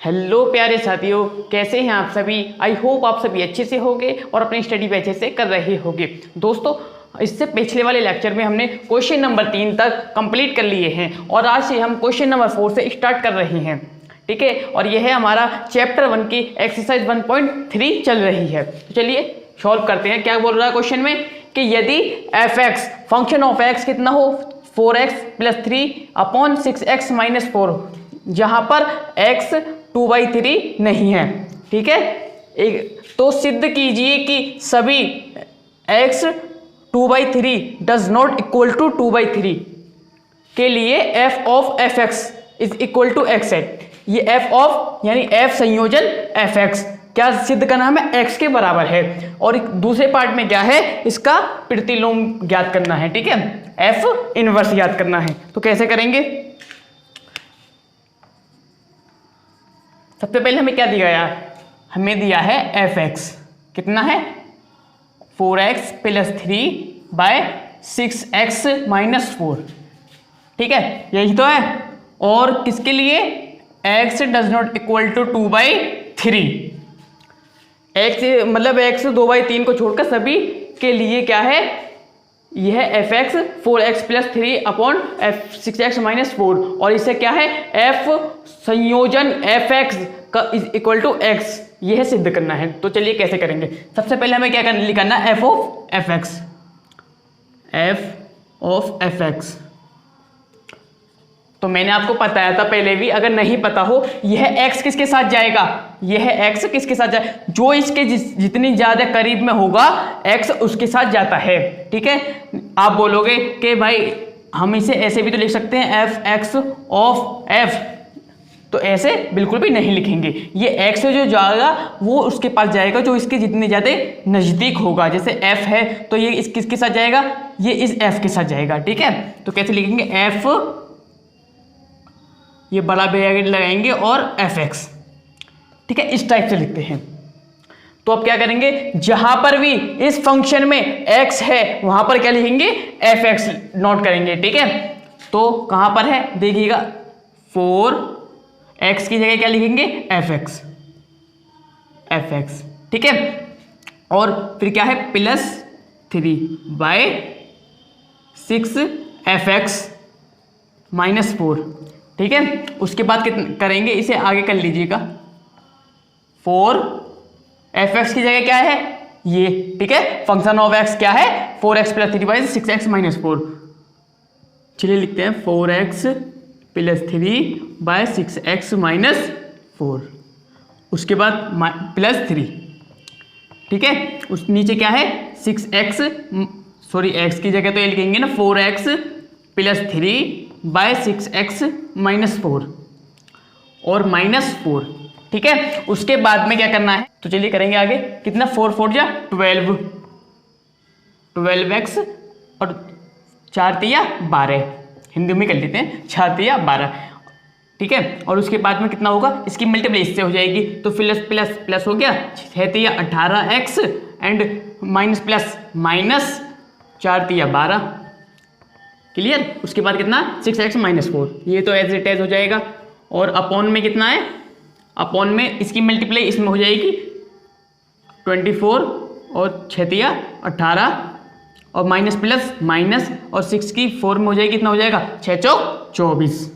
Hello प्यारे साथियों, कैसे हैं आप सभी। आई होप आप सभी अच्छे से होंगे और अपनी स्टडी भी अच्छे से कर रहे होंगे। दोस्तों, इससे पिछले वाले लेक्चर में हमने क्वेश्चन नंबर 3 तक कंप्लीट कर लिए हैं और आज से हम क्वेश्चन नंबर 4 से स्टार्ट कर रहे हैं। ठीक है, और यह है हमारा चैप्टर 1 की एक्सरसाइज 1.3 चल रही है। तो चलिए सॉल्व करते हैं। क्या बोल रहा है क्वेश्चन में कि यदि F x function of x कितना हो 4x + 3 अपॉन 6x - 4, जहां पर x 2/3 नहीं है। ठीक है, तो सिद्ध कीजिए कि सभी x 2/3 does not equal to 2/3 के लिए f of fx is equal to x है। ये f ऑफ यानी f संयोजन fx क्या सिद्ध करना हमें x के बराबर है, और दूसरे पार्ट में क्या है, इसका प्रतिलोम ज्ञात करना है। ठीक है, f इनवर्स ज्ञात करना है। तो कैसे करेंगे, सबसे पहले हमें क्या दिया यार, हमें दिया है fx कितना है 4x + 3/6x - 4। ठीक है, यही तो है। और किसके लिए x does not equal to 2/3, x मतलब x 2/3 को छोड़कर सभी के लिए क्या है, यह fx 4x + 3 अपॉन 6x - 4, और इससे क्या है f संयोजन fx का इज इक्वल टू x, यह सिद्ध करना है। तो चलिए कैसे करेंगे। सबसे पहले हमें क्या लिखना है, f ऑफ fx। तो मैंने आपको बताया था पहले भी, अगर नहीं पता हो, यह x किसके साथ जाएगा, यह x किसके साथ जाए, जो इसके जितनी ज्यादा करीब में होगा x उसके साथ जाता है। ठीक है, आप बोलोगे कि भाई हम इसे ऐसे भी तो लिख सकते हैं fx ऑफ f, तो ऐसे बिल्कुल भी नहीं लिखेंगे। ये x जो जाएगा वो उसके पास जाएगा जो इसके जितने ज्यादा नजदीक होगा। जैसे f है तो ये इस किसके साथ जाएगा, ये इस f के साथ जाएगा। ठीक है, तो कैसे लिखेंगे, f ये बड़ा ब्रैकेट लगाएंगे और fx। ठीक है, इस टाइप से लिखते हैं। तो अब क्या करेंगे, जहां पर भी इस फंक्शन में x है वहां पर क्या लिखेंगे, fx नोट करेंगे। ठीक है, तो कहां पर है देखिएगा, 4x की जगह क्या लिखेंगे, fx। ठीक है, और फिर क्या है +3/6fx - 4। ठीक है, उसके बाद करेंगे, इसे आगे कर लीजिएगा, 4fx की जगह क्या है ये। ठीक है, फंक्शन ऑफ x क्या है, 4x + 3/6x - 4। चलिए लिखते हैं 4x + 3/6x - 4, उसके बाद +3। ठीक है, उस नीचे क्या है 6x, सॉरी x की जगह तो ये लिखेंगे ना 4x + 3/6x - 4 और -4। ठीक है, उसके बाद में क्या करना है, तो चलिए करेंगे आगे। कितना 4 4 जा 12x और 4 तिया 12, हिंदी में कर लेते हैं 4 तिया 12। ठीक है, और उसके बाद में कितना होगा, इसकी मल्टीप्लाई इससे हो जाएगी, तो प्लस प्लस प्लस हो गया 6 तिया 18x and minus plus minus 4 तिया 12। क्लियर, उसके बाद कितना 6x - 4, ये तो एज इट एज हो जाएगा। और अपॉन में कितना है, अपॉन में इसकी मल्टीप्लाई इसमें हो जाएगी 24 और 6 तिया 18 और माइनस प्लस माइनस और 6 की 4 में हो जाएगी, कितना हो जाएगा 6 चौक 24,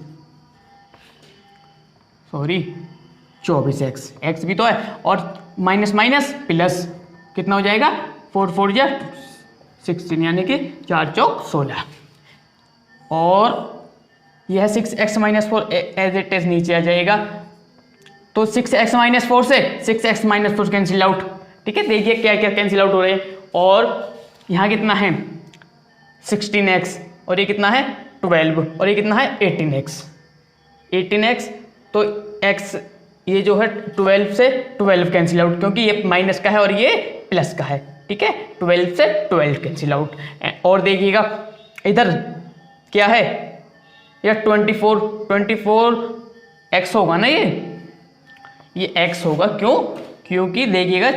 सॉरी 24x, x भी तो है, और माइनस माइनस प्लस कितना हो जाएगा 4 4 जा 16 यानी कि 4 चौक 16, और यह 6x - 4 एज इट इज नीचे आ जाएगा। तो 6x - 4 से 6x - 4 कैंसिल आउट। ठीक है, देखिए क्या क्या कैंसिल आउट हो रहे हैं, और यहाँ कितना है 16x और ये कितना है 12 और ये कितना है 18x। तो x ये जो है 12 से 12 कैंसिल आउट, क्योंकि ये माइनस का है और ये प्लस का है। ठीक है, 12 से 12 कैंसिल आउट। और देखिएगा इधर क्या है, यह 24x होगा ना, ये x होगा। क्यों, क्योंकि देखिएगा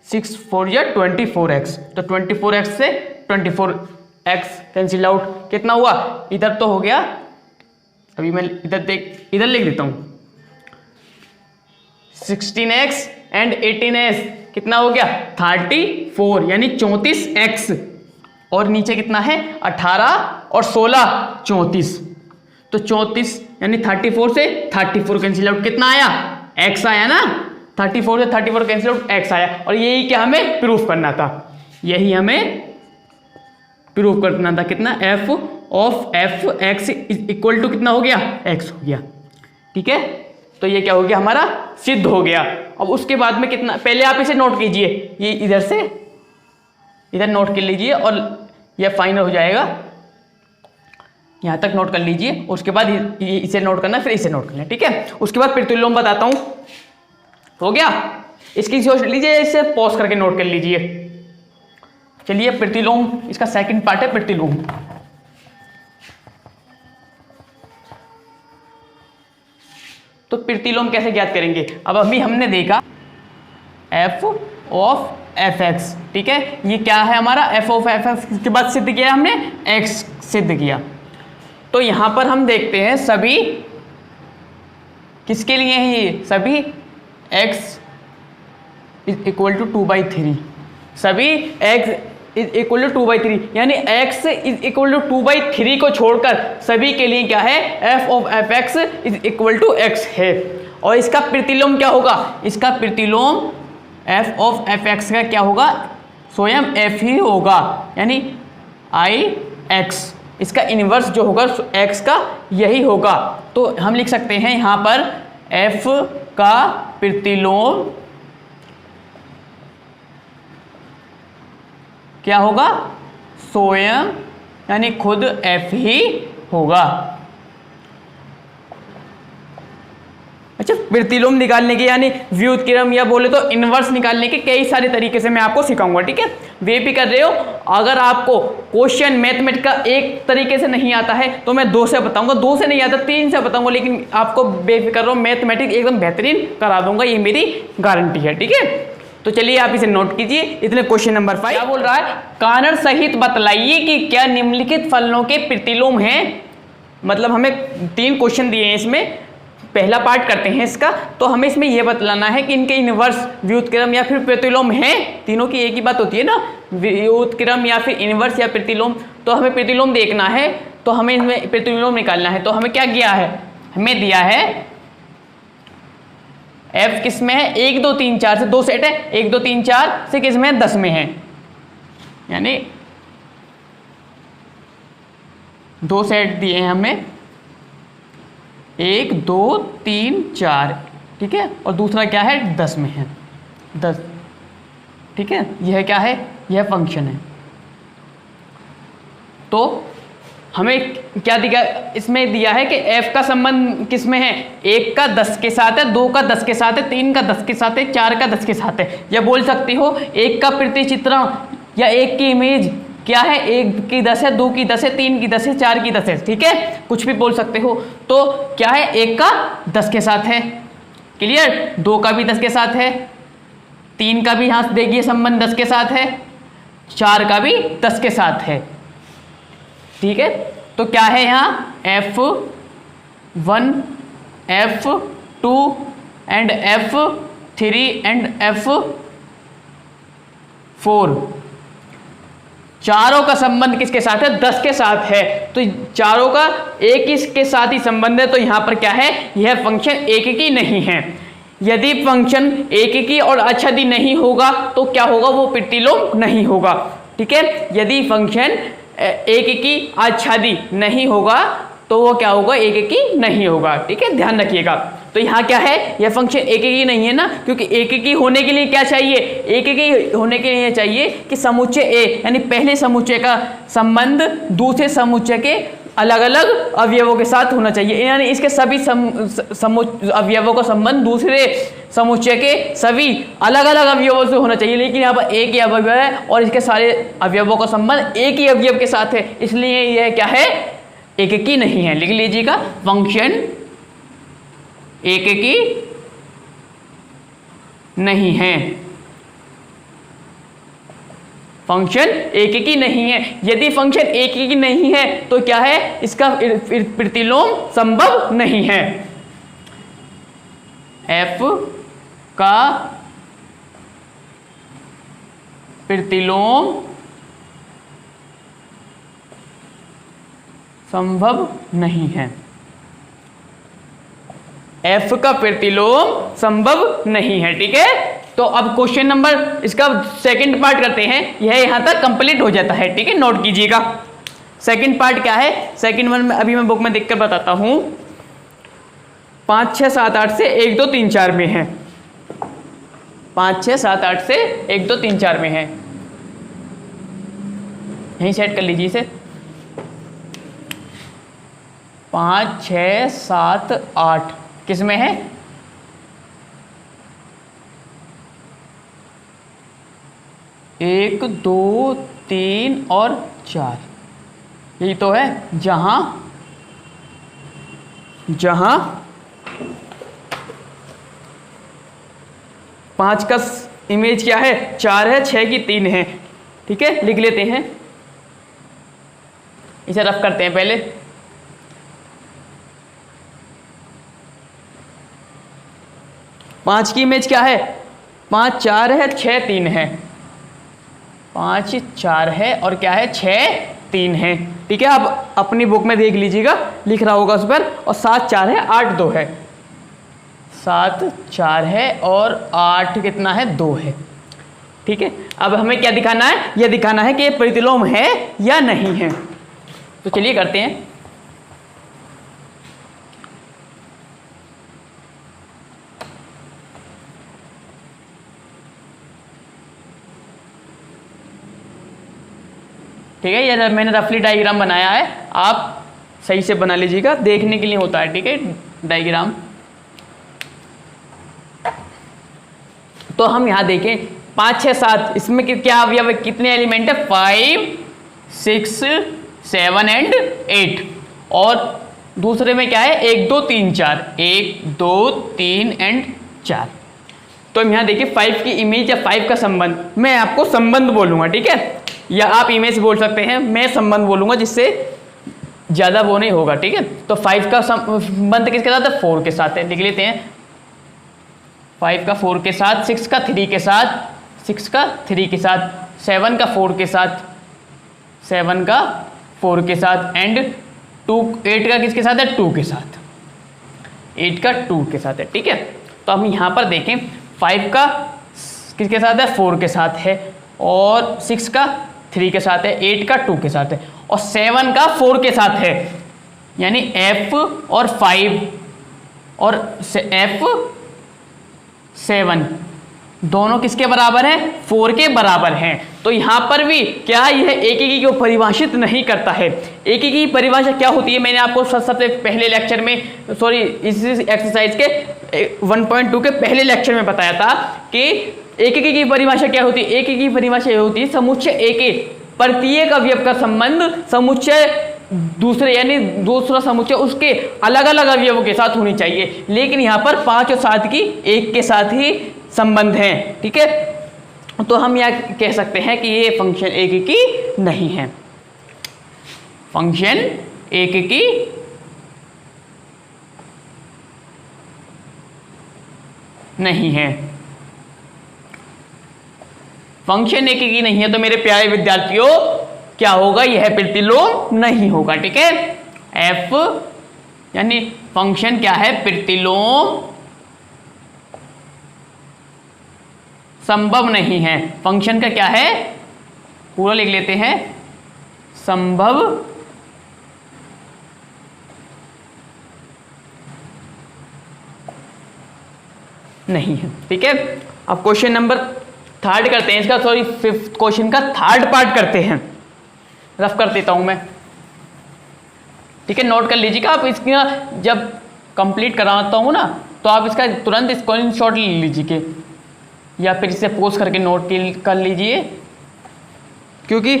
6 4 या 24x, तो 24x से 24x कैंसिल आउट, कितना हुआ, इधर तो हो गया, अभी मैं इधर लिख देता हूँ, 16x एंड 18s कितना हो गया 34 यानी 34x, और नीचे कितना है 18 और 16 34, तो 34 यानी 34 से 34 कैंसिल आउट कितना आया x आया ना, 34 से 34 कैंसिल आउट x आया, और यही क्या हमें प्रूफ करना था, यही हमें प्रूफ करना था कितना f of f x equal to कितना हो गया x हो गया। ठीक है, तो ये क्या हो गया हमारा सिद्ध हो गया। अब उसके बाद में कितना, पहले आप इसे नोट कीजिए, ये इधर से इधर नोट कर लीजिए और यह फाइनल हो जाएगा, यहां तक नोट कर लीजिए, उसके बाद इसे नोट करना फिर इसे नोट करना। ठीक है, उसके बाद प्रतिलोम बताता हूं, हो गया, इसकी सोच लीजिए, इसे पॉज करके नोट कर लीजिए। चलिए प्रतिलोम, इसका सेकंड पार्ट है प्रतिलोम। तो प्रतिलोम कैसे ज्ञात करेंगे, अब अभी हमने देखा f ऑफ fx, ठीक है, ये क्या है हमारा f ऑफ fx के बाद सिद्ध किया हमने x सिद्ध किया। तो यहां पर हम देखते हैं सभी किसके लिए है, ये सभी x इज इक्वल टू 2/3, सभी x इज इक्वल टू 2/3 यानी x इज इक्वल टू 2/3 को छोड़कर सभी के लिए क्या है f of fx is equal to x है। और इसका प्रतिलोम क्या होगा, इसका प्रतिलोम f ऑफ fx का क्या होगा, स्वयं f ही होगा, यानी ix, इसका इनवर्स जो होगा x का यही होगा। तो हम लिख सकते हैं यहां पर f का प्रतिलोम क्या होगा, स्वयं यानी खुद f ही होगा। अच्छा, प्रतिलोम निकालने के यानी व्युत्क्रम या बोले तो इनवर्स निकालने के कई सारे तरीके से मैं आपको सिखाऊंगा। ठीक है, वे भी कर रहे हो, अगर आपको क्वेश्चन मैथमेटिक्स का एक तरीके से नहीं आता है तो मैं 2 से बताऊंगा, 2 से नहीं आता 3 से बताऊंगा, लेकिन आपको बेफिक्र रहो, मैथमेटिक्स एकदम बेहतरीन करा दूंगा, ये मेरी गारंटी है। ठीक है, तो चलिए आप इसे नोट कीजिए। इतने क्वेश्चन नंबर 5 क्या बोल रहा है, कारण सहित बतलाइए कि क्या निम्नलिखित फलनों के प्रतिलोम हैं। मतलब हमें 3 क्वेश्चन दिए हैं, इसमें पहला पार्ट करते हैं इसका। तो हमें इसमें यह बतलाना है कि इनके इनवर्स व्युत्क्रम या फिर प्रतिलोम हैं, तीनों की एक ही बात होती है ना, व्युत्क्रम या फिर इनवर्स या प्रतिलोम। तो हमें प्रतिलोम देखना है, तो हमें इसमें प्रतिलोम निकालना है। तो हमें क्या किया है, हमें दिया है f किस में है, 1 2 3 4 से 2 सेट है, 1 2 3 4 से किस में है, 10 में है, यानी 2 सेट दिए हैं हमें, 1 2 3 4, ठीक है, और दूसरा क्या है 10 में है, 10। ठीक है, यह क्या है, यह फंक्शन है। तो हमें क्या दिया, इसमें दिया है कि f का संबंध किस में है, 1 का 10 के साथ है, 2 का 10 के साथ है, 3 का 10 के साथ है, 4 का 10 के साथ है। या बोल सकती हो 1 का प्रतिचित्रण या 1 की इमेज क्या है, 1 की 10 है, 2 की 10 है, 3 की 10 है, 4 की 10 है। ठीक है, कुछ भी बोल सकते हो। तो क्या है, 1 का 10 के साथ है, क्लियर, 2 का भी 10 के साथ है, 3 का भी यहाँ देखिए संबंध 10 के साथ है, 4 का भी 10 के साथ है। ठीक है, तो क्या है यहाँ F1 F2 and F3 and F4, चारों का संबंध किसके साथ है, 10 के साथ है। तो चारों का एक ही के साथ ही संबंध है। तो यहां पर क्या है, यह फंक्शन एक की नहीं है। यदि फंक्शन एक की और अच्छादी नहीं होगा तो क्या होगा, वो प्रतिलोम नहीं होगा। ठीक है, यदि फंक्शन एक की आच्छादी नहीं होगा तो वो क्या होगा, एक की नहीं होगा। ठीक है, ध्यान रखिएगा। तो यहाँ क्या है, यह फंक्शन एक की नहीं है ना, क्योंकि एक की होने के लिए क्या चाहिए, एक की होने के लिए चाहिए कि समुच्चय ए यानी पहले समुच्चय का संबंध दूसरे समुच्चय के अलग अलग अवयवों के साथ होना चाहिए, यानी इसके सभी अवयवों का संबंध दूसरे समुच्चय के सभी अलग अलग अवयवों से होना चाहिए। लेकिन यहाँ पर एक ही अवयव है और इसके सारे अवयवों का संबंध एक ही अवयव के साथ है, इसलिए यह क्या है, एक की नहीं है। लिख लीजिएगा, फंक्शन एक की नहीं है, फंक्शन एक की नहीं है। यदि फंक्शन एक की नहीं है तो क्या है, इसका प्रतिलोम संभव नहीं है। F का प्रतिलोम संभव नहीं है। F का प्रतिलोम संभव नहीं है। ठीक है, तो अब क्वेश्चन नंबर इसका सेकंड पार्ट करते हैं। यह यहां तक कंप्लीट हो जाता है। ठीक है, नोट कीजिएगा। सेकंड पार्ट क्या है, सेकंड वन में अभी मैं बुक में देखकर बताता हूं। 5 6 7 8 से 1 2 3 4 में है। 5 6 7 8 से 1 2 3 4 में है। यहीं सेट कर लीजिए इसे। 5 6 7 8 किस में है? एक, दो, 3 और 4, यही तो है। जहां 5 का इमेज क्या है? 4 है, 6 की 3 है। ठीक है, लिख लेते हैं, इसे रफ करते हैं पहले। पांच की इमेज क्या है? 5 4 है, 6 3 है। 5 4 है और क्या है? 6 3 है। ठीक है, अब अपनी बुक में देख लीजिएगा, लिख रहा होगा उस पर। और 7 4 है, 8 2 है। 7 4 है और 8 कितना है? 2 है। ठीक है, अब हमें क्या दिखाना है? यह दिखाना है कि ये प्रतिलोम है या नहीं है। तो चलिए करते हैं। ठीक है, ये मैंने रफली डायग्राम बनाया है, आप सही से बना लीजिएगा, देखने के लिए होता है। ठीक है, डायग्राम। तो हम यहां देखें 5 6 7, इसमें क्या अवयव, कितने एलिमेंट है? 5 6 7 एंड 8। और दूसरे में क्या है? 1 2 3 4, 1 2 3 एंड 4। तो हम यहां देखिए 5 की इमेज या 5 का संबंध, मैं आपको संबंध बोलूंगा। ठीक है, या आप इमेज बोल सकते हैं, मैं संबंध बोलूंगा, जिससे ज्यादा वो नहीं होगा। ठीक है, तो 5 का संबंध किसके साथ है? 4 के साथ है। लिख लेते हैं, 5 का 4 के साथ, 6 का 3 के साथ, 6 का 3 के साथ, 7 का 4 के साथ, 7 का 4 के साथ, एंड 8 का किसके साथ है? 2 के साथ, 8 का 2 के साथ है। ठीक है, तो हम यहां पर देखें 5 का किसके साथ है? 4 के साथ है, और 6 का 3 के साथ है, 8 का 2 के साथ है, और 7 का 4 के साथ है। यानी F और 5 और F 7 दोनों किसके बराबर हैं? 4 के बराबर हैं। तो यहां पर भी क्या यह एकीकी को परिभाषित नहीं करता है। एकीकी की परिभाषा क्या होती है? मैंने आपको सबसे पहले लेक्चर में, सॉरी, इस एक्सरसाइज के 1.2 के पहले लेक्चर में बताया था कि एकीकी की परिभाषा क्या होती है। एकीकी की परिभाषा यह होती है समुच्चय ए के प्रत्येक अवयव का संबंध समुच्चय दूसरे, यानी दूसरा समुच्चय उसके अलग अलग अवयवों के साथ होनी चाहिए। लेकिन यहां पर 5 और 7 की एक के साथ ही संबंध है। ठीक है, तो हम यह कह सकते हैं कि ये फंक्शन एकीकी नहीं है। फंक्शन एकीकी नहीं है। फंक्शन एकीकी नहीं है, तो मेरे प्यारे विद्यार्थियों क्या होगा? यह प्रतिलोम नहीं होगा। ठीक है, एफ यानी फंक्शन क्या है? प्रतिलोम संभव नहीं है। फंक्शन का क्या है? पूरा लिख लेते हैं, संभव नहीं है। ठीक है, अब क्वेश्चन नंबर 3 करते हैं इसका, सॉरी 5th क्वेश्चन का 3rd पार्ट करते हैं। रफ कर देता हूं मैं। ठीक है, नोट कर लीजिएगा आप। इसका जब कंप्लीट कराता हूं ना, तो आप इसका तुरंत स्क्रीनशॉट ले लीजिए, या फिर इसे पोस्ट करके नोट कर लीजिए, क्योंकि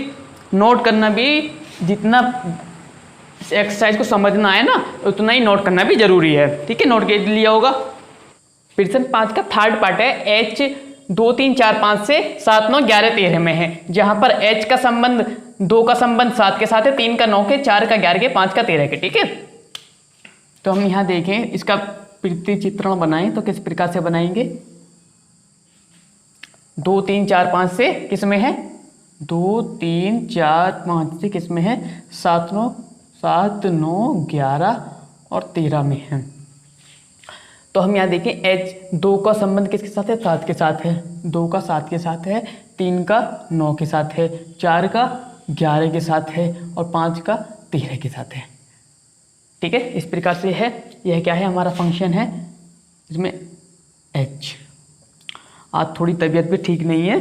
नोट करना भी, जितना एक्सरसाइज को समझना है ना, उतना ही नोट करना भी जरूरी है। ठीक है, नोट कर लिया होगा। प्रश्न 5 का 3rd पार्ट है। H 2 3 4 5 से 7 9 11 13 में है, जहां पर H का संबंध 2 का संबंध 7 के साथ है, 3 का 9 के, 4 का 11 के, 5 का 13 के। ठीक है, तो हम यहां देखें, इसका प्रति चित्रण बनाएं तो किस प्रकार से बनाएंगे? 2 3 4 5 से किस में है, 2 3 4 5 से किस में है, 7 9 11 और 13 में है। तो हम यहाँ देखें H 2 का संबंध किसके साथ है, 7 के साथ है, 2 का 7 के साथ है, 3 का 9 के साथ है, 4 का 11 के साथ है और 5 का 13 के साथ है। ठीक है, इस प्रकार से है। यह क्या है, हमारा फंक्शन है, इसमें H। आज थोड़ी तबीयत भी ठीक नहीं है,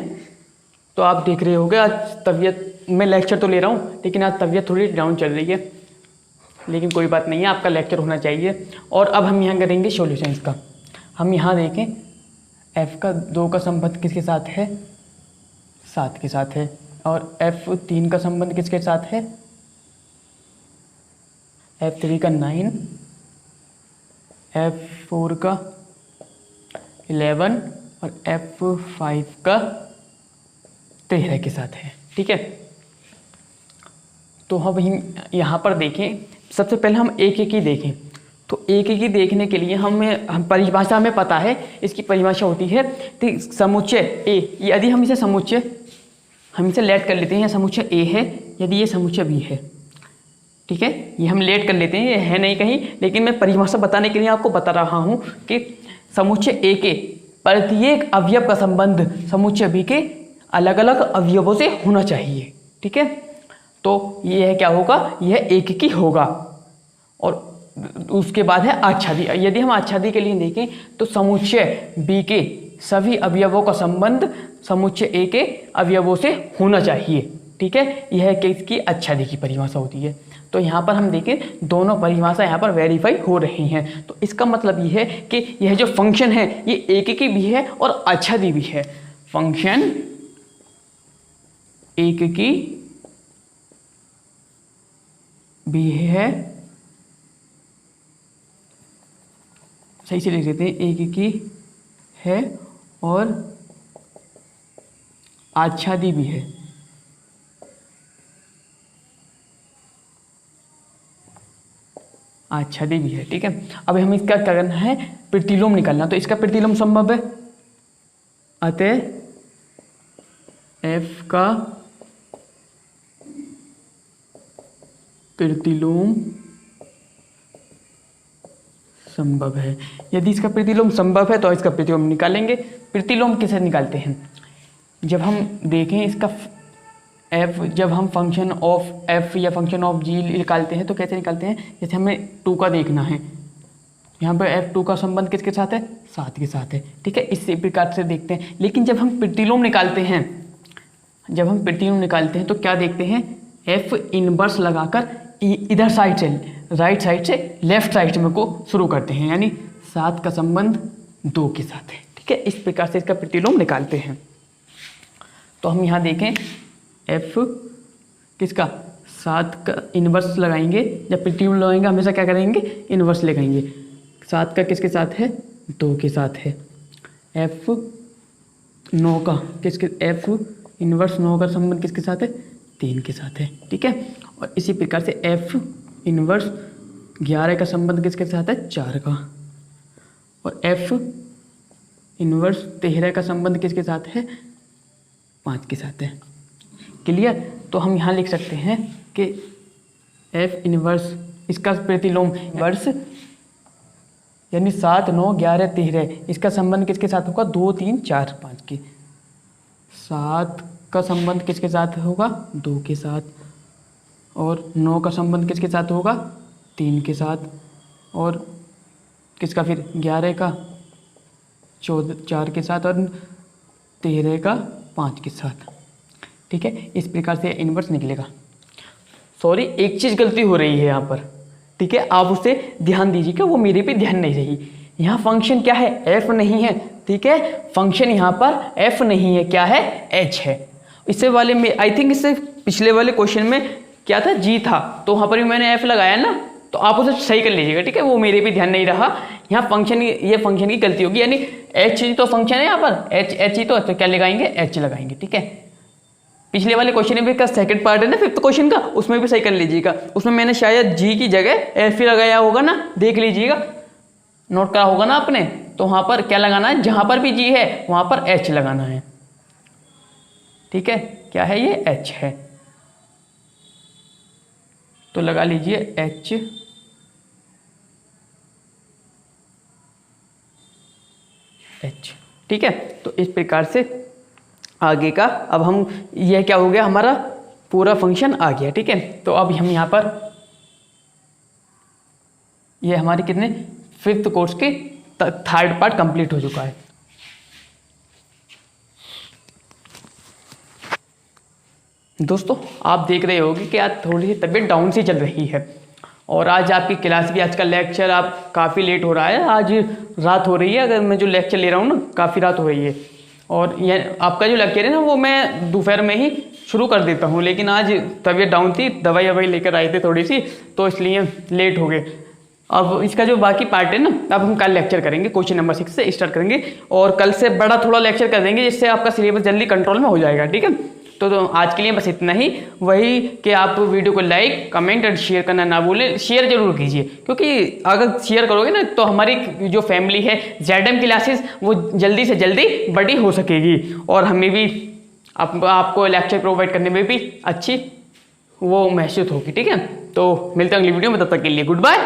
तो आप देख रहे होगे आज तबीयत, मैं लेक्चर तो ले रहा हूँ लेकिन आज तबीयत थोड़ी डाउन चल रही है, लेकिन कोई बात नहीं है, आपका लेक्चर होना चाहिए। और अब हम यहाँ करेंगे सॉल्यूशंस का। हम यहाँ देखें f का 2 का संबंध किसके साथ है, 7 के साथ है, और f3 का संबंध किसके साथ है, f3 का 9, f4 का 11 और f5 का 13 के साथ है। ठीक है, तो हम यहाँ पर देखें, सबसे पहले हम एक एक ही देखें। तो एक एक ही देखने के लिए हम परिभाषा हमें पता है, इसकी परिभाषा होती है कि समुच्चय ए, यदि हम इसे समुच्चय, हम इसे लेट कर लेते हैं, समुच्चय ए है, यदि ये समुच्चय बी है। ठीक है, ये हम लेट कर लेते हैं, ये है नहीं कहीं, लेकिन मैं परिभाषा बताने के लिए आपको बता रहा हूँ कि समुच्चय ए के प्रत्येक अवयव का संबंध समुच्चय बी के अलग अलग अवयवों से होना चाहिए। ठीक है, तो यह क्या होगा, यह एक ही होगा। और उसके बाद है आच्छादी। यदि हम आच्छादी के लिए देखें तो समुच्चय बी के सभी अवयवों का संबंध समुच्चय ए के अवयवों से होना चाहिए। ठीक है, यह किसकी आच्छादी की परिभाषा होती है। तो यहाँ पर हम देखें दोनों परिभाषा यहाँ पर वेरीफाई हो रही हैं। तो इसका मतलब ये है कि यह जो फंक्शन है ये एक की भी है और आच्छादी भी है। फंक्शन एक की भी है, सही से लिख देते हैं, एक की है और आच्छादी भी है। आच्छादी भी है। ठीक है, अब हमें इसका क्या करना है, प्रतिलोम निकालना। तो इसका प्रतिलोम संभव है, अतः f का प्रतिलोम संभव है। यदि इसका प्रतिलोम संभव है तो इसका प्रतिलोम निकालेंगे। प्रतिलोम कैसे निकालते हैं, जब हम देखें इसका f, जब हम फंक्शन ऑफ f या फंक्शन ऑफ g निकालते हैं तो कैसे निकालते हैं, जैसे हमें 2 का देखना है, यहाँ पर f2 का संबंध किसके साथ है, 7 के साथ है। ठीक है, इसी प्रकार से देखते हैं। लेकिन जब हम प्रतिलोम निकालते हैं, जब हम प्रतिलोम निकालते हैं तो क्या देखते हैं, f इनवर्स लगाकर इधर साइड से, राइट साइड से लेफ्ट साइड में को शुरू करते हैं, यानी 7 का संबंध 2 के साथ है। ठीक है, इस प्रकार से इसका प्रतिलोम निकालते हैं। तो हम यहाँ देखें f किसका, 7 का इनवर्स लगाएंगे। जब प्रतिलोम लगाएंगे हमेशा क्या करेंगे, इनवर्स लगाएंगे। 7 का किसके साथ है, 2 के साथ है। f 9 का किसके, f इनवर्स 9 का संबंध किसके साथ है, 3 के साथ है। ठीक है, और इसी प्रकार से f इनवर्स 11 का संबंध किसके साथ है, 4 का। और f इनवर्स 13 का संबंध किसके साथ है, 5 के साथ है। क्लियर, तो हम यहाँ लिख सकते हैं कि f इनवर्स, इसका प्रतिलोम इनवर्स यानी 7 9 11 13, इसका संबंध किसके साथ होगा, 2 3 4 5 के। 7 का संबंध किसके साथ होगा, 2 के साथ, और 9 का संबंध किसके साथ होगा, 3 के साथ, और किसका फिर 11 का 4 के साथ, और 13 का 5 के साथ। ठीक है, इस प्रकार से इनवर्स निकलेगा। सॉरी, एक चीज़ गलती हो रही है यहाँ पर। ठीक है, आप उसे ध्यान दीजिएगा, वो मेरे पे ध्यान नहीं रही। यहाँ फंक्शन क्या है, f नहीं है। ठीक है, फंक्शन यहाँ पर f नहीं है, क्या है, h है। इससे वाले में आई थिंक, इससे पिछले वाले क्वेश्चन में क्या था, g था, तो वहाँ पर भी मैंने f लगाया ना, तो आप उसे सही कर लीजिएगा। ठीक है, वो मेरे पे ध्यान नहीं रहा। यहाँ फंक्शन, ये फंक्शन की गलती होगी, यानी h तो फंक्शन है यहाँ पर, h ही तो क्या लगाएंगे, h लगाएंगे। ठीक है, पिछले वाले क्वेश्चन में का सेकंड पार्ट है ना 5th क्वेश्चन का, उसमें भी सही कर लीजिएगा। उसमें मैंने शायद जी की जगह f लगाया होगा ना, देख लीजिएगा, नोट करा होगा ना आपने। तो वहाँ पर क्या लगाना है, जहाँ पर भी जी है वहाँ पर h लगाना है। ठीक है, क्या है ये, h है, तो लगा लीजिए h, ठीक है। तो इस प्रकार से आगे का अब हम, यह क्या हो गया, हमारा पूरा फंक्शन आ गया, ठीक है। तो अब हम यहाँ पर, ये हमारे कितने, 5th कोर्स के 3rd पार्ट कंप्लीट हो चुका है। दोस्तों आप देख रहे होंगे कि आज थोड़ी सी तबीयत डाउन सी चल रही है, और आज आपकी क्लास भी, आज का लेक्चर आप काफ़ी लेट हो रहा है, आज रात हो रही है, अगर मैं जो लेक्चर ले रहा हूँ ना, काफ़ी रात हो रही है, और यह आपका जो लेक्चर है ना वो मैं दोपहर में ही शुरू कर देता हूँ, लेकिन आज तबीयत डाउन थी, दवाई लेकर आए थे थोड़ी सी, तो इसलिए लेट हो गए। अब इसका जो बाकी पार्ट है ना, अब हम कल लेक्चर करेंगे, क्वेश्चन नंबर 6 से स्टार्ट करेंगे, और कल से बड़ा थोड़ा लेक्चर कर देंगे, जिससे आपका सिलेबस जल्दी कंट्रोल में हो जाएगा, ठीक है। तो आज के लिए बस इतना ही, वही कि आप वीडियो को लाइक, कमेंट और शेयर करना ना भूलें, शेयर जरूर कीजिए, क्योंकि अगर शेयर करोगे ना तो हमारी जो फैमिली है ZM क्लासेस वो जल्दी से जल्दी बड़ी हो सकेगी, और हमें भी आपको लेक्चर प्रोवाइड करने में भी अच्छी वो महसूस होगी, ठीक है। तो मिलते हैं अगली वीडियो में, तब तक के लिए गुड बाय।